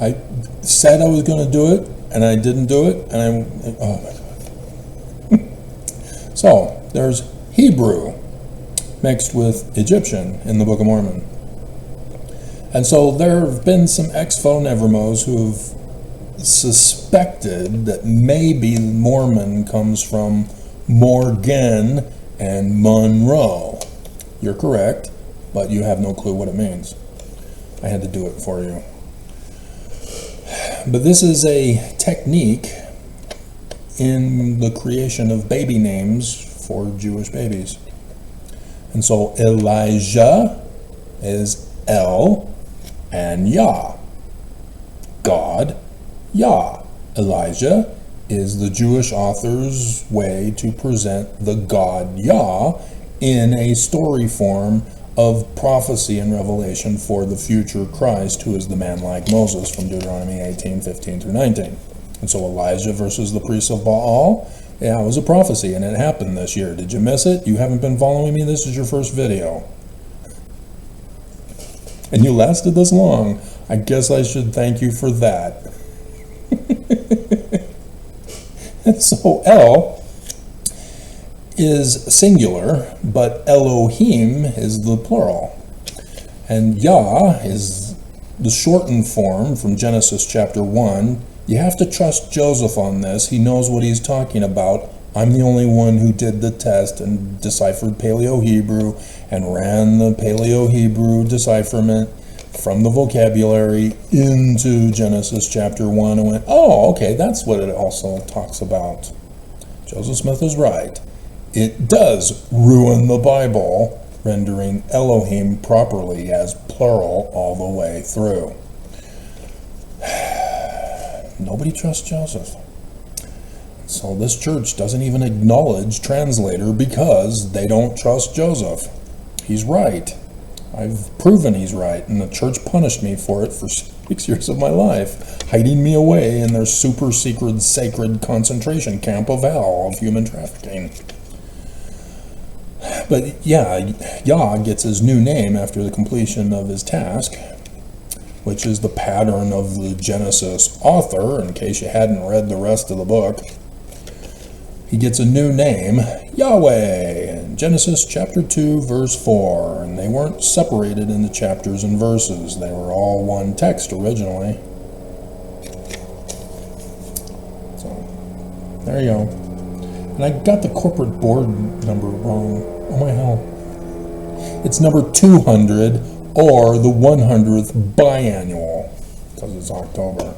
I said I was going to do it, and I didn't do it, and oh my God. So, there's Hebrew mixed with Egyptian in the Book of Mormon. And so there have been some expo nevermos who've suspected that maybe Mormon comes from Morgan and Monroe. You're correct, but you have no clue what it means. I had to do it for you. But this is a technique in the creation of baby names for Jewish babies. And so Elijah is El and Yah. God, Yah. Elijah is the Jewish author's way to present the God Yah in a story form of prophecy and revelation for the future Christ, who is the man like Moses from Deuteronomy 18:15-19. And so Elijah versus the priests of Baal, yeah, it was a prophecy, and it happened this year. Did you miss it? You haven't been following me? This is your first video. And you lasted this long. I guess I should thank you for that. And so El is singular, but Elohim is the plural. And Yah is the shortened form from Genesis chapter 1. You have to trust Joseph on this. He knows what he's talking about. I'm the only one who did the test and deciphered Paleo-Hebrew and ran the Paleo-Hebrew decipherment from the vocabulary into Genesis chapter 1 and went, oh, okay, that's what it also talks about. Joseph Smith is right. It does ruin the Bible, rendering Elohim properly as plural all the way through. Nobody trusts Joseph. So this church doesn't even acknowledge translator because they don't trust Joseph. He's right. I've proven he's right, and the church punished me for it for 6 years of my life, hiding me away in their super secret sacred concentration camp of hell of human trafficking. But yeah, Yah gets his new name after the completion of his task, which is the pattern of the Genesis author, in case you hadn't read the rest of the book. He gets a new name, Yahweh, in Genesis chapter 2, verse 4. And they weren't separated into chapters and verses. They were all one text originally. So, there you go. And I got the corporate board number wrong. Oh my hell. It's number 200 or the 100th biannual, because it's October.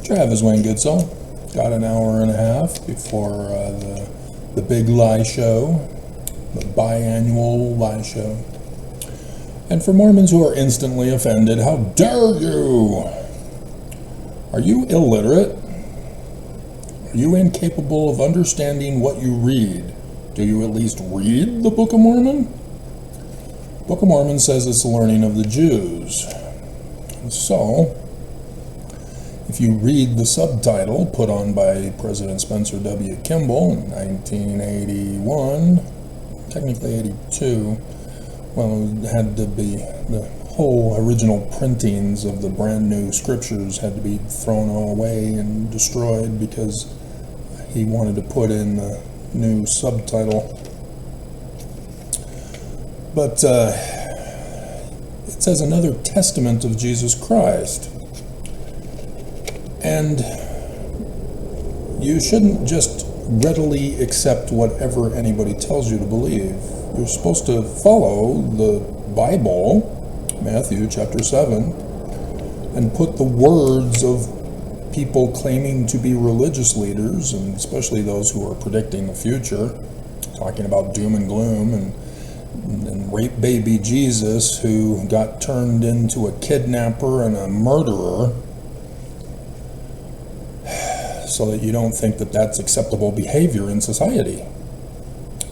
Travis went good, so got an hour and a half before the the big lie show, the biannual lie show. And for Mormons who are instantly offended, how dare you? Are you illiterate? Are you incapable of understanding what you read? Do you at least read the Book of Mormon? Book of Mormon says it's the learning of the Jews. And so, if you read the subtitle put on by President Spencer W. Kimball in 1981, technically 82, well, it had to be, the whole original printings of the brand new scriptures had to be thrown away and destroyed because he wanted to put in the new subtitle. But it says another testament of Jesus Christ. And you shouldn't just readily accept whatever anybody tells you to believe. You're supposed to follow the Bible, Matthew chapter 7, and put the words of people claiming to be religious leaders, and especially those who are predicting the future, talking about doom and gloom, and rape baby Jesus who got turned into a kidnapper and a murderer, so that you don't think that that's acceptable behavior in society.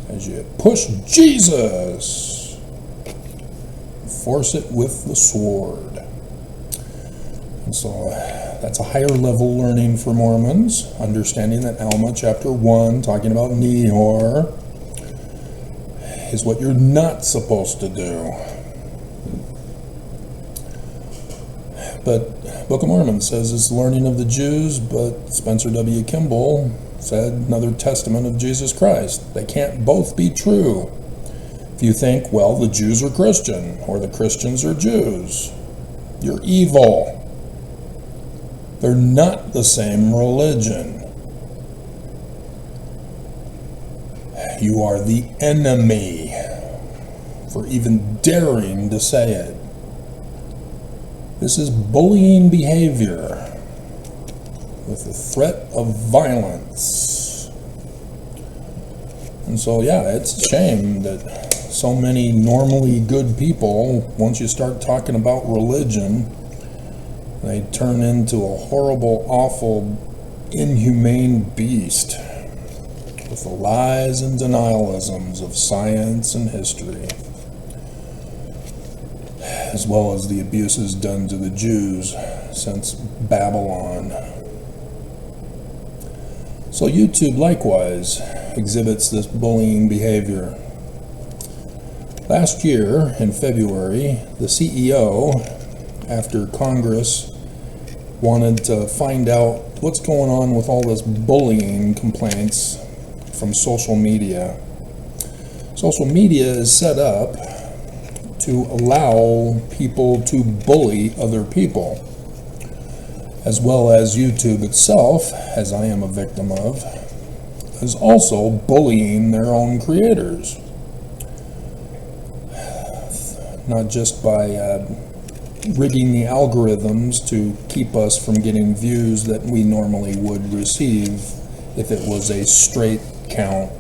As you push Jesus, force it with the sword. And so that's a higher level learning for Mormons, understanding that Alma chapter 1, talking about Nehor, is what you're not supposed to do. But Book of Mormon says it's learning of the Jews, but Spencer W. Kimball said another testament of Jesus Christ. They can't both be true. If you think, well, the Jews are Christian, or the Christians are Jews, you're evil. They're not the same religion. You are the enemy for even daring to say it. This is bullying behavior with the threat of violence. And so, yeah, it's a shame that so many normally good people, once you start talking about religion, they turn into a horrible, awful, inhumane beast with the lies and denialisms of science and history, as well as the abuses done to the Jews since Babylon. So YouTube likewise exhibits this bullying behavior. Last year, in February, the CEO, after Congress wanted to find out what's going on with all this bullying complaints from social media. Social media is set up to allow people to bully other people, as well as YouTube itself, as I am a victim of, is also bullying their own creators. Not just by rigging the algorithms to keep us from getting views that we normally would receive if it was a straight count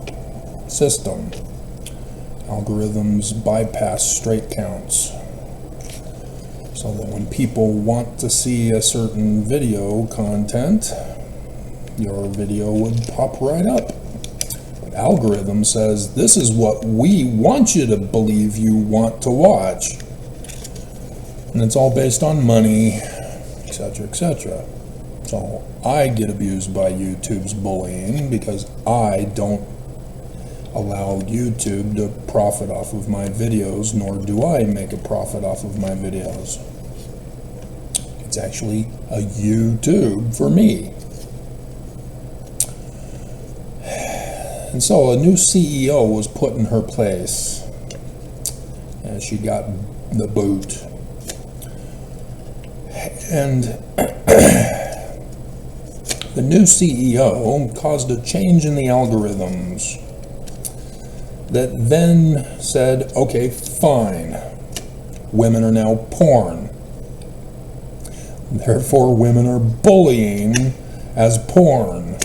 system. Algorithms bypass straight counts, so that when people want to see a certain video content, your video would pop right up. But algorithm says, this is what we want you to believe you want to watch. And it's all based on money, etc., etc. So I get abused by YouTube's bullying because I don't allow YouTube to profit off of my videos, nor do I make a profit off of my videos. It's actually a YouTube for me. And so a new CEO was put in her place, and she got the boot. And the new CEO caused a change in the algorithms that then said, okay, fine, women are now porn. Therefore, women are bullying as porn.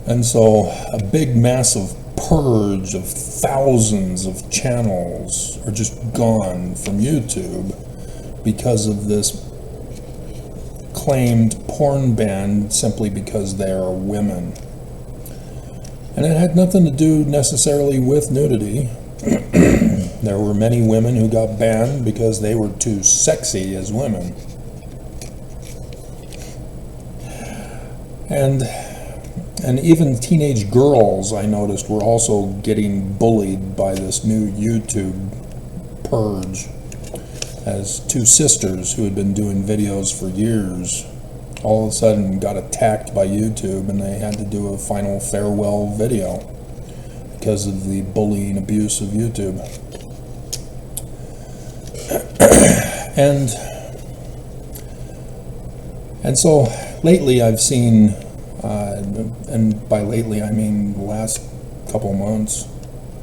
And so a big massive purge of thousands of channels are just gone from YouTube because of this claimed porn ban simply because they are women. And it had nothing to do necessarily with nudity. There were many women who got banned because they were too sexy as women. And even teenage girls, I noticed, were also getting bullied by this new YouTube purge, as two sisters who had been doing videos for years all of a sudden got attacked by YouTube, and they had to do a final farewell video because of the bullying abuse of YouTube. And so lately I've seen, and by lately I mean the last couple months,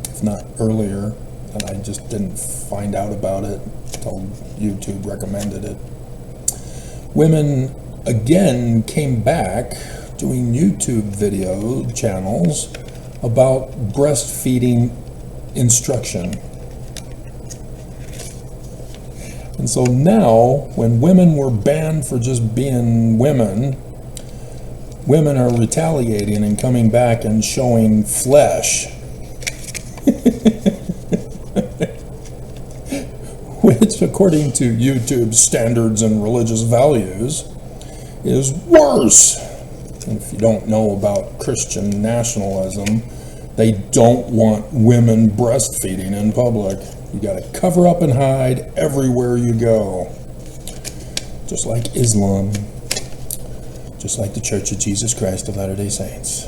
if not earlier, and I just didn't find out about it until YouTube recommended it. Women again came back doing YouTube video channels about breastfeeding instruction. And so now, when women were banned for just being women, women are retaliating and coming back and showing flesh. Which, according to YouTube's standards and religious values, is worse. And if you don't know about Christian nationalism, they don't want women breastfeeding in public. You got to cover up and hide everywhere you go. Just like Islam. Just like the Church of Jesus Christ of Latter-day Saints.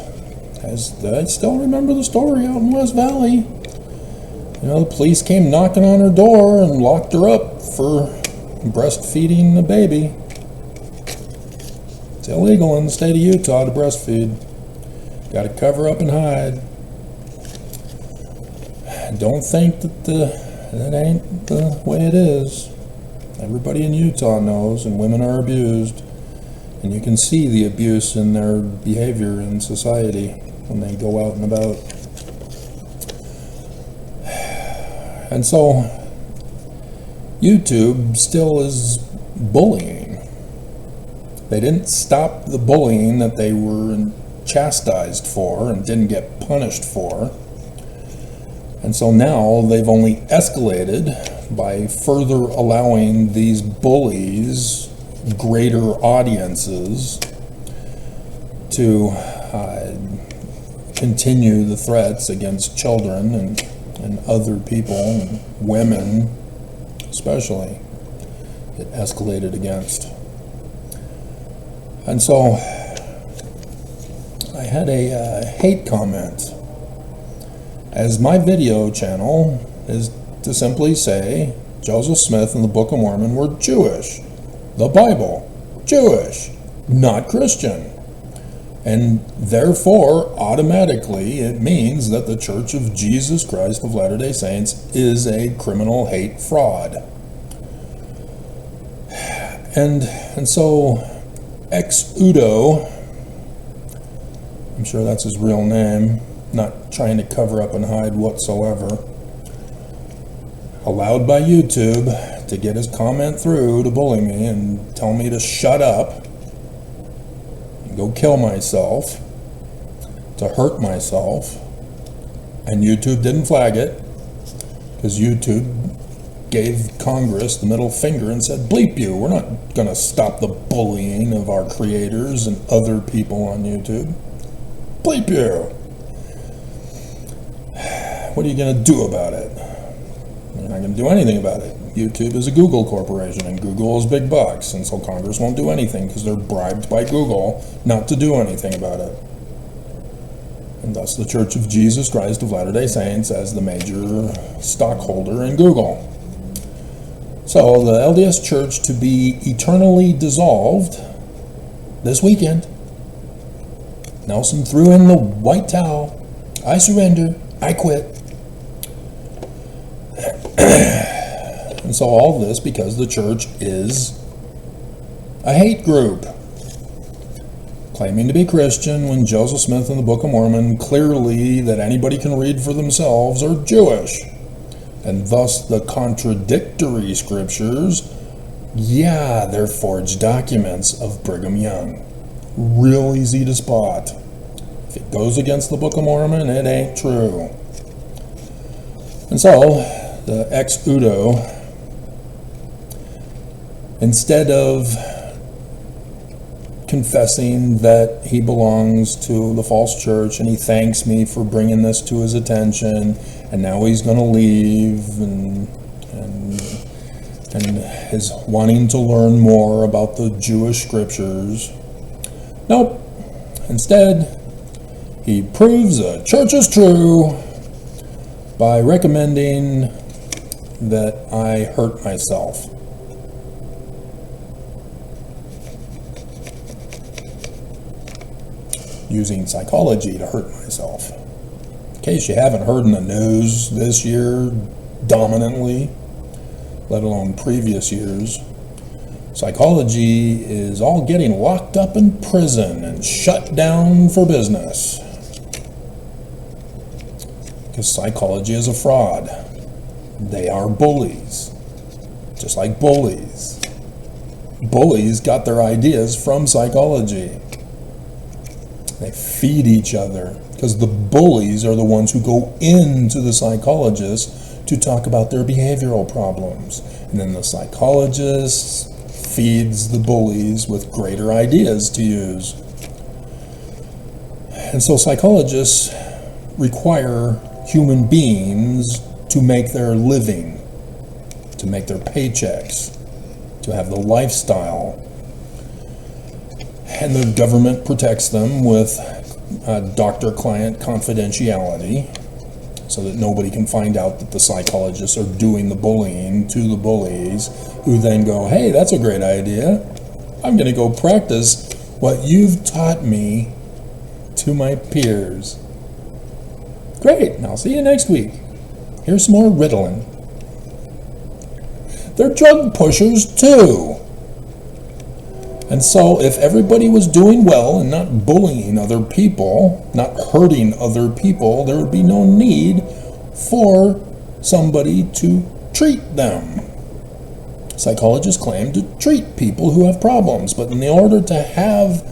I still remember the story out in West Valley. You know, the police came knocking on her door and locked her up for breastfeeding the baby. It's illegal in the state of Utah to breastfeed. Got to cover up and hide. Don't think that ain't the way it is. Everybody in Utah knows, and women are abused. And you can see the abuse in their behavior in society when they go out and about. And so, YouTube still is bullying. They didn't stop the bullying that they were chastised for and didn't get punished for. And so now they've only escalated by further allowing these bullies greater audiences to continue the threats against children and other people, and women especially, it escalated against. And so I had a hate comment, as my video channel is to simply say Joseph Smith and the Book of Mormon were Jewish, the Bible, Jewish, not Christian. And therefore, automatically, it means that the Church of Jesus Christ of Latter-day Saints is a criminal hate fraud. And so, ex-Udo, I'm sure that's his real name, not trying to cover up and hide whatsoever, allowed by YouTube to get his comment through to bully me and tell me to shut up, go kill myself, to hurt myself, and YouTube didn't flag it because YouTube gave Congress the middle finger and said, bleep you, we're not going to stop the bullying of our creators and other people on YouTube. Bleep you. What are you going to do about it? You're not going to do anything about it. YouTube is a Google corporation, and Google is big bucks, and so Congress won't do anything because they're bribed by Google not to do anything about it. And thus the Church of Jesus Christ of Latter-day Saints as the major stockholder in Google. So the LDS Church to be eternally dissolved this weekend. Nelson threw in the white towel. I surrender. I quit. And so all this because the church is a hate group. claiming to be Christian when Joseph Smith in the Book of Mormon clearly that anybody can read for themselves are Jewish. And thus the contradictory scriptures, yeah, they're forged documents of Brigham Young. Real easy to spot. If it goes against the Book of Mormon, it ain't true. And so, the ex-Udo, instead of confessing that he belongs to the false church and he thanks me for bringing this to his attention, and now he's going to leave and is wanting to learn more about the Jewish scriptures. Nope. Instead, he proves the church is true by recommending that I hurt myself. Using psychology to hurt myself. In case you haven't heard in the news this year dominantly, let alone previous years, psychology is all getting locked up in prison and shut down for business. Because psychology is a fraud. They are bullies. Just like bullies. Bullies got their ideas from psychology. They feed each other. Because the bullies are the ones who go into the psychologist to talk about their behavioral problems. And then the psychologist feeds the bullies with greater ideas to use. And so psychologists require human beings to make their living, to make their paychecks, to have the lifestyle. And the government protects them with doctor-client confidentiality so that nobody can find out that the psychologists are doing the bullying to the bullies, who then go, hey, that's a great idea. I'm going to go practice what you've taught me to my peers. Great, and I'll see you next week. Here's some more Ritalin. They're drug pushers too. And so if everybody was doing well and not bullying other people, not hurting other people, there would be no need for somebody to treat them. Psychologists claim to treat people who have problems, but in order to have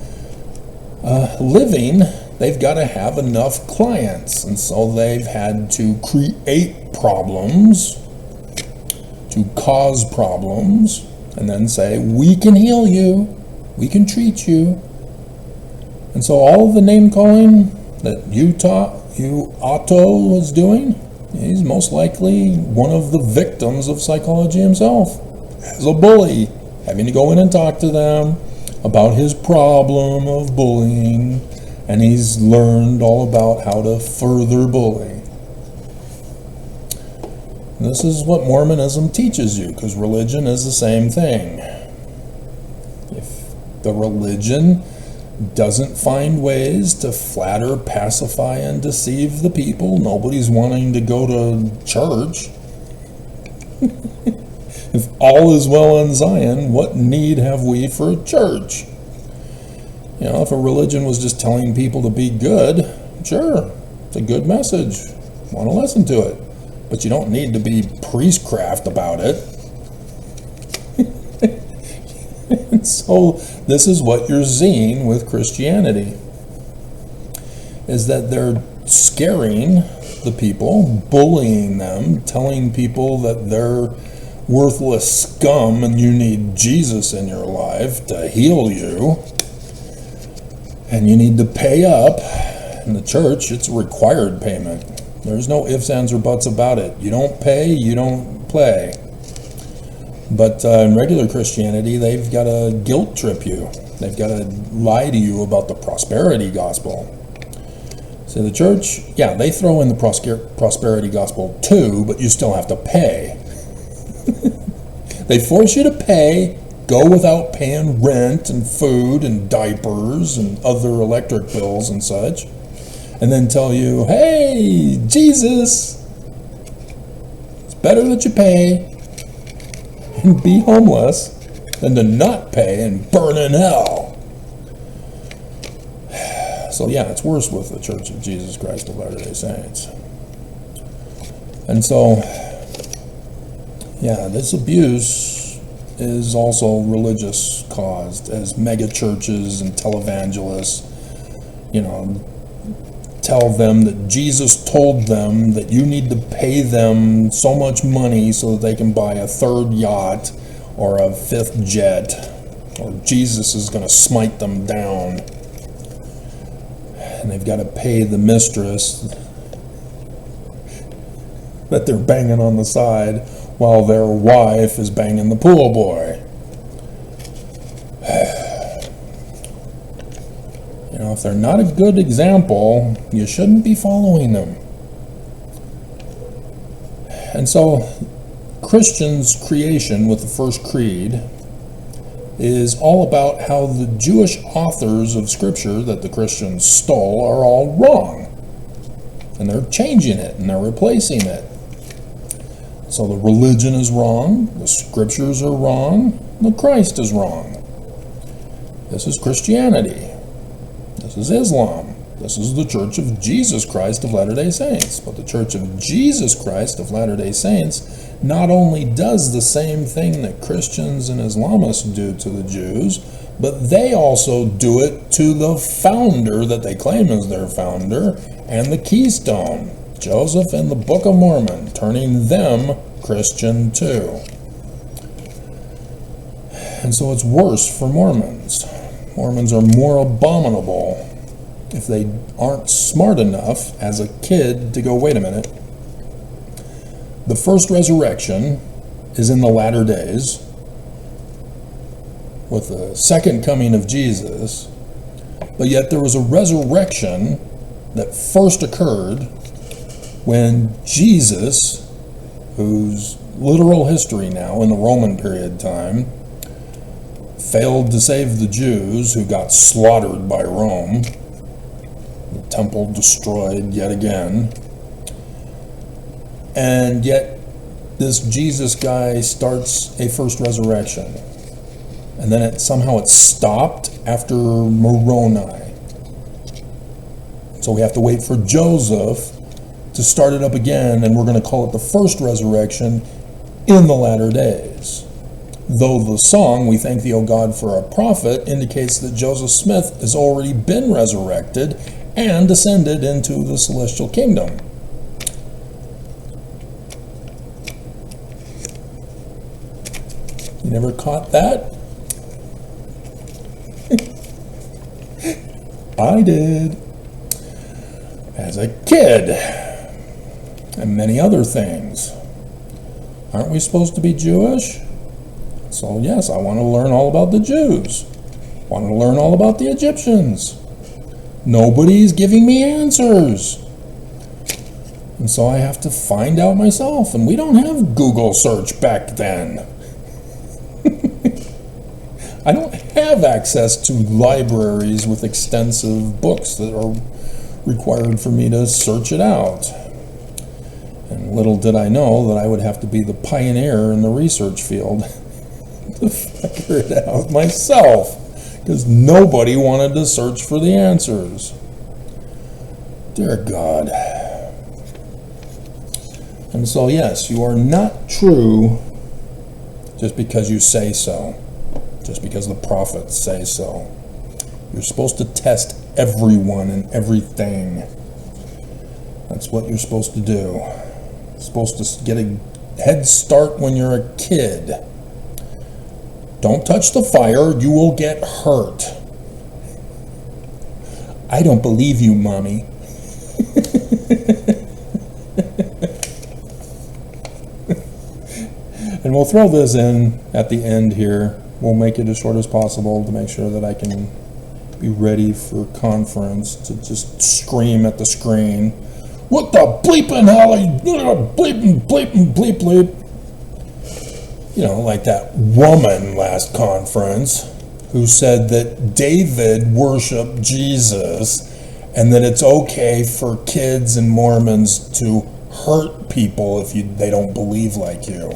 a living, they've got to have enough clients. And so they've had to create problems, to cause problems, and then say, we can heal you. We can treat you. And so all of the name calling that Otto is doing, he's most likely one of the victims of psychology himself, as a bully, having to go in and talk to them about his problem of bullying, and he's learned all about how to further bully. And this is what Mormonism teaches you, because religion is the same thing. The religion doesn't find ways to flatter, pacify, and deceive the people. Nobody's wanting to go to church. If all is well in Zion, what need have we for a church? You know, if a religion was just telling people to be good, sure, it's a good message. Want to listen to it. But you don't need to be priestcraft about it. And so this is what you're seeing with Christianity, is that they're scaring the people, bullying them, telling people that they're worthless scum and you need Jesus in your life to heal you, and you need to pay up. In the church, it's a required payment. There's no ifs, ands, or buts about it. You don't pay, you don't play. But in regular Christianity, they've got to guilt trip you. They've got to lie to you about the prosperity gospel. So the church, yeah, they throw in the prosperity gospel too, but you still have to pay. They force you to pay, go without paying rent and food and diapers and other electric bills and such, and then tell you, hey, Jesus, it's better that you pay and be homeless than to not pay and burn in hell. So yeah, it's worse with the Church of Jesus Christ of Latter-day Saints. And so, yeah, this abuse is also religious caused, as mega churches and televangelists, tell them that Jesus told them that you need to pay them so much money so that they can buy a third yacht or a fifth jet, or Jesus is going to smite them down. And they've got to pay the mistress that they're banging on the side while their wife is banging the pool boy. If they're not a good example, you shouldn't be following them. And so, Christians' creation with the first creed is all about how the Jewish authors of Scripture that the Christians stole are all wrong. And they're changing it, and they're replacing it. So the religion is wrong, the Scriptures are wrong, the Christ is wrong. This is Christianity. This is Islam. This is the Church of Jesus Christ of Latter-day Saints. But the Church of Jesus Christ of Latter-day Saints not only does the same thing that Christians and Islamists do to the Jews, but they also do it to the founder that they claim is their founder, and the keystone, Joseph and the Book of Mormon, turning them Christian too. And so it's worse for Mormons. Mormons are more abominable if they aren't smart enough as a kid to go, wait a minute, the first resurrection is in the latter days with the second coming of Jesus, but yet there was a resurrection that first occurred when Jesus, whose literal history now in the Roman period time, failed to save the Jews who got slaughtered by Rome, the temple destroyed yet again, and yet this Jesus guy starts a first resurrection, and then it stopped after Moroni. So we have to wait for Joseph to start it up again, and we're going to call it the first resurrection in the latter days. Though the song, "We Thank Thee, O God, for a Prophet," indicates that Joseph Smith has already been resurrected and ascended into the celestial kingdom. You never caught that? I did. As a kid. And many other things. Aren't we supposed to be Jewish? So yes, I want to learn all about the Jews. I want to learn all about the Egyptians. Nobody's giving me answers. And so I have to find out myself. And we don't have Google search back then. I don't have access to libraries with extensive books that are required for me to search it out. And little did I know that I would have to be the pioneer in the research field to figure it out myself, because nobody wanted to search for the answers. Dear God. And so yes, you are not true just because you say so, just because the prophets say so. You're supposed to test everyone and everything. That's what you're supposed to do. You're supposed to get a head start when you're a kid. Don't touch the fire, you will get hurt. I don't believe you, Mommy. And we'll throw this in at the end here. We'll make it as short as possible to make sure that I can be ready for conference to just scream at the screen. What the bleeping hell are you doing? Bleeping, bleeping, bleep, bleep. You know, like that woman last conference who said that David worshiped Jesus and that it's okay for kids and Mormons to hurt people if they don't believe like you.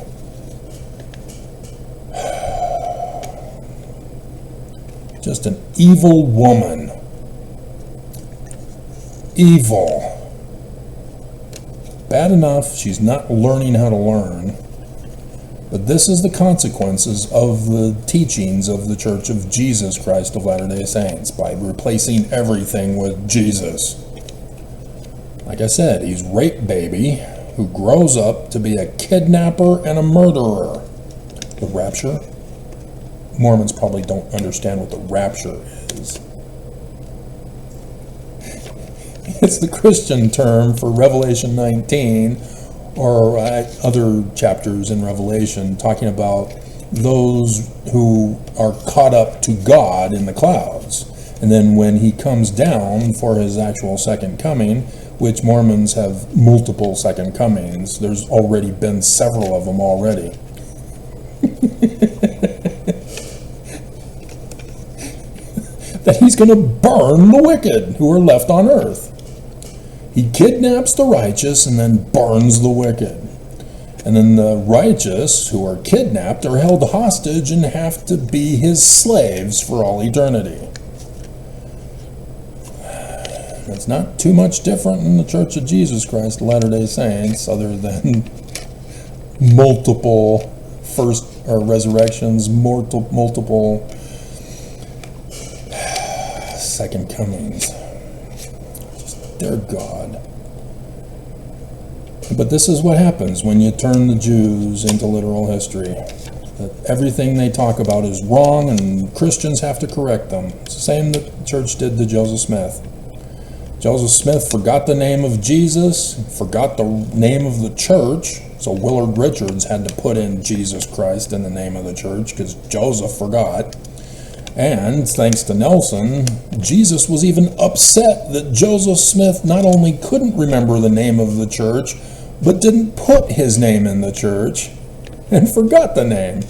Just an evil woman. evil. Bad enough she's not learning how to learn, but this is the consequences of the teachings of the Church of Jesus Christ of Latter-day Saints by replacing everything with Jesus. Like I said, he's rape baby who grows up to be a kidnapper and a murderer. The rapture? Mormons probably don't understand what the rapture is. It's the Christian term for Revelation 19 or other chapters in Revelation talking about those who are caught up to God in the clouds. And then when he comes down for his actual second coming, which Mormons have multiple second comings, there's already been several of them already. That he's going to burn the wicked who are left on earth. He kidnaps the righteous and then burns the wicked. And then the righteous who are kidnapped are held hostage and have to be his slaves for all eternity. It's not too much different in the Church of Jesus Christ of Latter-day Saints, other than multiple first or resurrections, multiple second comings. Just dear God. But this is what happens when you turn the Jews into literal history. That everything they talk about is wrong and Christians have to correct them. It's the same that the church did to Joseph Smith. Joseph Smith forgot the name of Jesus, forgot the name of the church, so Willard Richards had to put in Jesus Christ in the name of the church because Joseph forgot. And thanks to Nelson, Jesus was even upset that Joseph Smith not only couldn't remember the name of the church, but didn't put his name in the church and forgot the name.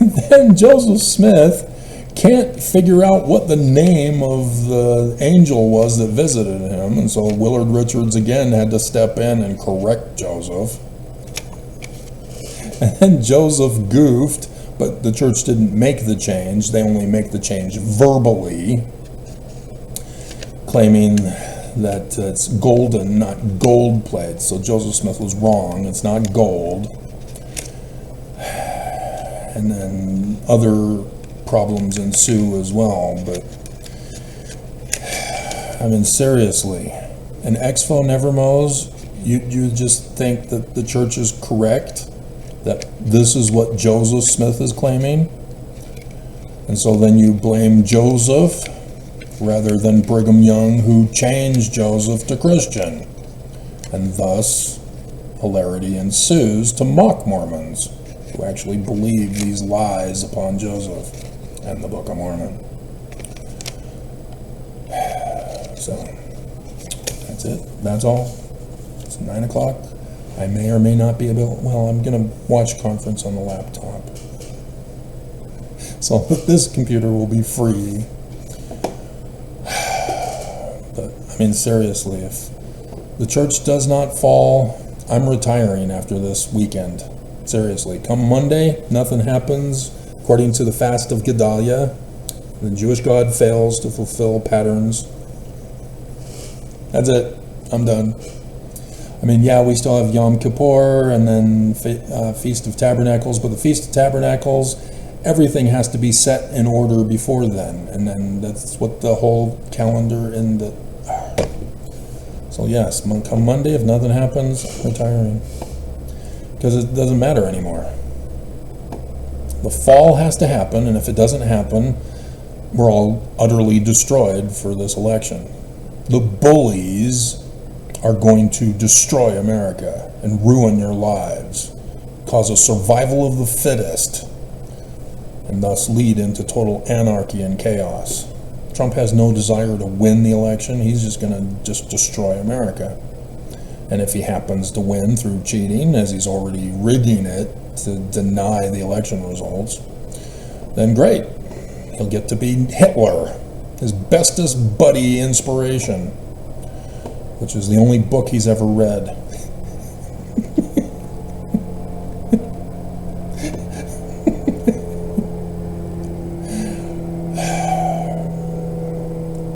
And then Joseph Smith can't figure out what the name of the angel was that visited him, and so Willard Richards again had to step in and correct Joseph. And then Joseph goofed, but the church didn't make the change. They only make the change verbally, claiming that it's golden, not gold plates. So Joseph Smith was wrong. It's not gold. And then other problems ensue as well. But I mean, seriously, an expo never mows. You just think that the church is correct, that this is what Joseph Smith is claiming, and so then you blame Joseph rather than Brigham Young, who changed Joseph to Christian, and thus hilarity ensues to mock Mormons who actually believe these lies upon Joseph and the Book of Mormon. So that's it. That's all. It's 9 o'clock. I may or may not be able, well, I'm going to watch conference on the laptop. So this computer will be free. But, I mean, seriously, if the church does not fall, I'm retiring after this weekend. Seriously, come Monday, nothing happens. According to the fast of Gedaliah, the Jewish God fails to fulfill patterns. That's it. I'm done. I mean, yeah, we still have Yom Kippur and then Feast of Tabernacles, but the Feast of Tabernacles, everything has to be set in order before then, and then that's what the whole calendar in the... So yes, come Monday, if nothing happens, I'm retiring. Because it doesn't matter anymore. The fall has to happen, and if it doesn't happen, we're all utterly destroyed for this election. The bullies are going to destroy America and ruin your lives, cause a survival of the fittest, and thus lead into total anarchy and chaos. Trump has no desire to win the election. He's just going to destroy America. And if he happens to win through cheating, as he's already rigging it to deny the election results, then great. He'll get to be Hitler, his bestest buddy inspiration, which is the only book he's ever read.